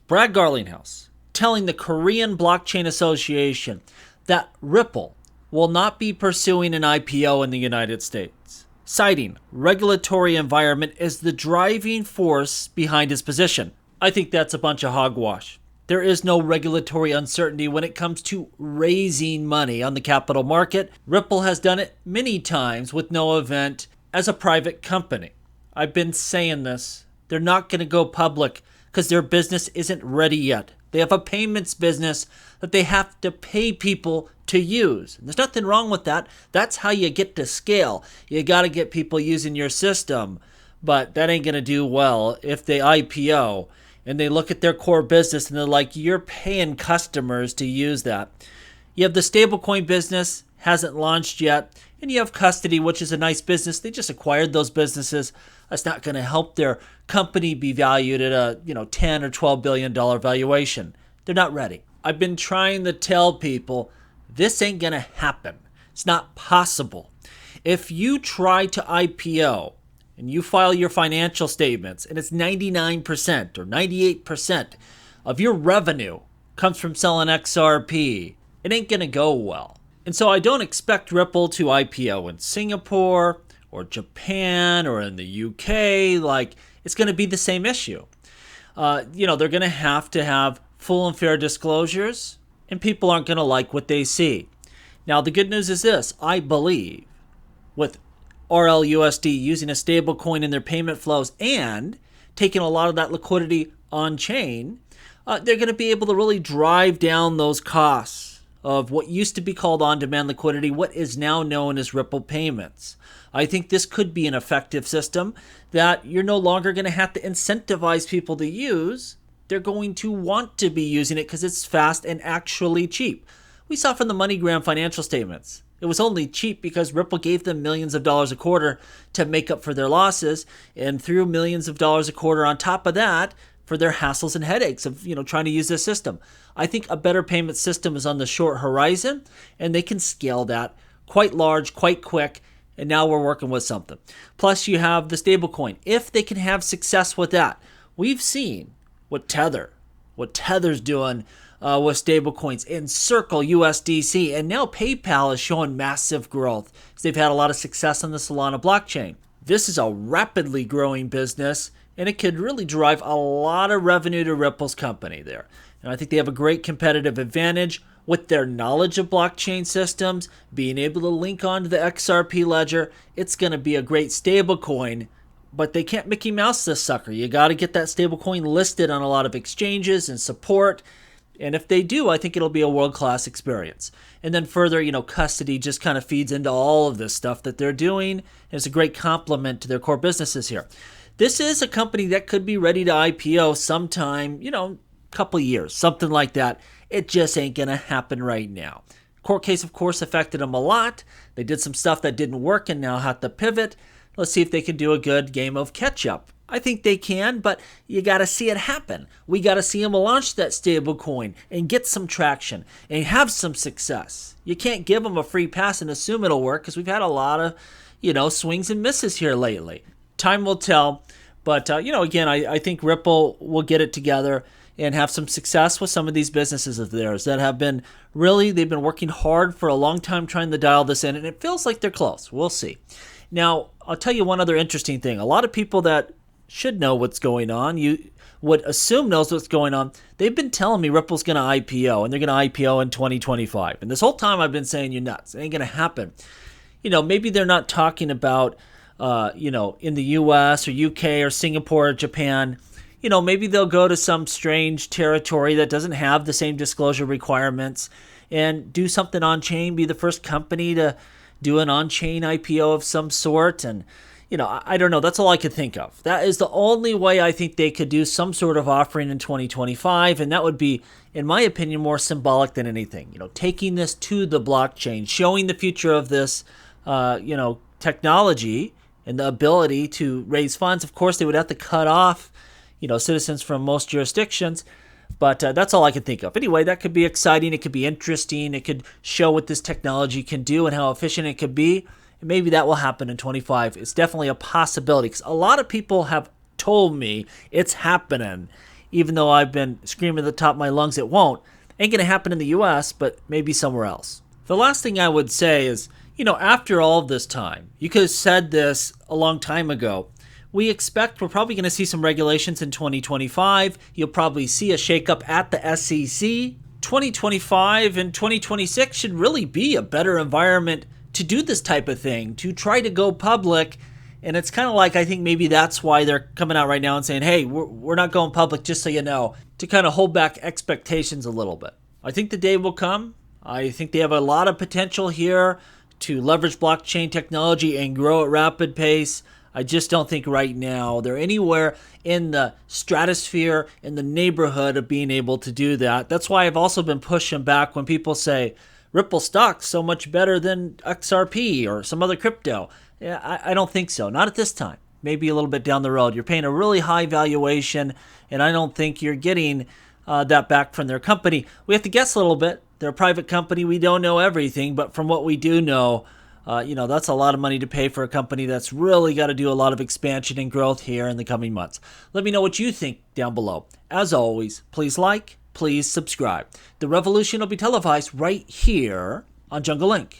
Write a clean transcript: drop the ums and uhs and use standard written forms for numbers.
Brad Garlinghouse telling the Korean Blockchain Association that Ripple will not be pursuing an IPO in the United States, citing regulatory environment as the driving force behind his position. I think that's a bunch of hogwash. There is no regulatory uncertainty when it comes to raising money on the capital market. Ripple has done it many times with no event as a private company. I've been saying this. They're not going to go public because their business isn't ready yet. They have a payments business that they have to pay people to use. And there's nothing wrong with that. That's how you get to scale. You got to get people using your system. But that ain't going to do well if they IPO and they look at their core business and they're like, you're paying customers to use that. You have the stablecoin business, hasn't launched yet. And you have custody, which is a nice business. They just acquired those businesses. That's not going to help their company be valued at a 10 or $12 billion valuation. They're not ready. I've been trying to tell people this ain't going to happen. It's not possible. If you try to IPO and you file your financial statements and it's 99% or 98% of your revenue comes from selling XRP, it ain't going to go well. And so I don't expect Ripple to IPO in Singapore or Japan or in the UK. Like, it's going to be the same issue. They're going to have full and fair disclosures, and people aren't going to like what they see. Now, the good news is this. I believe with RLUSD using a stablecoin in their payment flows and taking a lot of that liquidity on chain, they're going to be able to really drive down those costs of what used to be called on-demand liquidity, what is now known as Ripple payments. I think this could be an effective system that you're no longer going to have to incentivize people to use. They're going to want to be using it because it's fast and actually cheap. We saw from the MoneyGram financial statements. It was only cheap because Ripple gave them millions of dollars a quarter to make up for their losses and threw millions of dollars a quarter on top of that for their hassles and headaches of trying to use this system. I think a better payment system is on the short horizon, and they can scale that quite large, quite quick, and now we're working with something. Plus, you have the stablecoin. If they can have success with that, we've seen what Tether's doing with stablecoins in Circle USDC, and now PayPal is showing massive growth. So they've had a lot of success on the Solana blockchain. This is a rapidly growing business, and it could really drive a lot of revenue to Ripple's company there. And I think they have a great competitive advantage with their knowledge of blockchain systems, being able to link onto the XRP ledger. It's going to be a great stablecoin, but they can't Mickey Mouse this sucker. You got to get that stablecoin listed on a lot of exchanges and support. And if they do, I think it'll be a world-class experience. And then further, custody just kind of feeds into all of this stuff that they're doing. And it's a great complement to their core businesses here. This is a company that could be ready to IPO sometime, couple years, something like that. It just ain't going to happen right now. Court case, of course, affected them a lot. They did some stuff that didn't work and now have to pivot. Let's see if they can do a good game of catch-up. I think they can, but you got to see it happen. We got to see them launch that stable coin and get some traction and have some success. You can't give them a free pass and assume it'll work because we've had a lot of, swings and misses here lately. Time will tell, but, again, I think Ripple will get it together and have some success with some of these businesses of theirs that have been they've been working hard for a long time trying to dial this in, and it feels like they're close. We'll see. Now, I'll tell you one other interesting thing. A lot of people that should know what's going on, you would assume knows what's going on, they've been telling me Ripple's going to IPO, and they're going to IPO in 2025. And this whole time I've been saying, you're nuts. It ain't going to happen. Maybe they're not talking about, in the US or UK or Singapore or Japan. Maybe they'll go to some strange territory that doesn't have the same disclosure requirements and do something on-chain, be the first company to do an on-chain IPO of some sort. And, I don't know. That's all I could think of. That is the only way I think they could do some sort of offering in 2025. And that would be, in my opinion, more symbolic than anything. Taking this to the blockchain, showing the future of this, technology and the ability to raise funds. Of course, they would have to cut off citizens from most jurisdictions, but that's all I can think of. Anyway, that could be exciting. It could be interesting. It could show what this technology can do and how efficient it could be. And maybe that will happen in 25. It's definitely a possibility because a lot of people have told me it's happening even though I've been screaming at the top of my lungs it won't. Ain't going to happen in the US, but maybe somewhere else. The last thing I would say is, after all of this time, you could have said this a long time ago. We expect we're probably going to see some regulations in 2025. You'll probably see a shakeup at the SEC. 2025 and 2026 should really be a better environment to do this type of thing, to try to go public. And it's kind of like, I think maybe that's why they're coming out right now and saying, hey, we're not going public, just so you know, to kind of hold back expectations a little bit. I think the day will come. I think they have a lot of potential here to leverage blockchain technology and grow at rapid pace. I just don't think right now they're anywhere in the stratosphere, in the neighborhood of being able to do that. That's why I've also been pushing back when people say, Ripple stock's so much better than XRP or some other crypto. Yeah, I don't think so. Not at this time. Maybe a little bit down the road. You're paying a really high valuation, and I don't think you're getting that back from their company. We have to guess a little bit. They're a private company. We don't know everything, but from what we do know, that's a lot of money to pay for a company that's really got to do a lot of expansion and growth here in the coming months. Let me know what you think down below. As always, please like, please subscribe. The revolution will be televised right here on Jungle Link.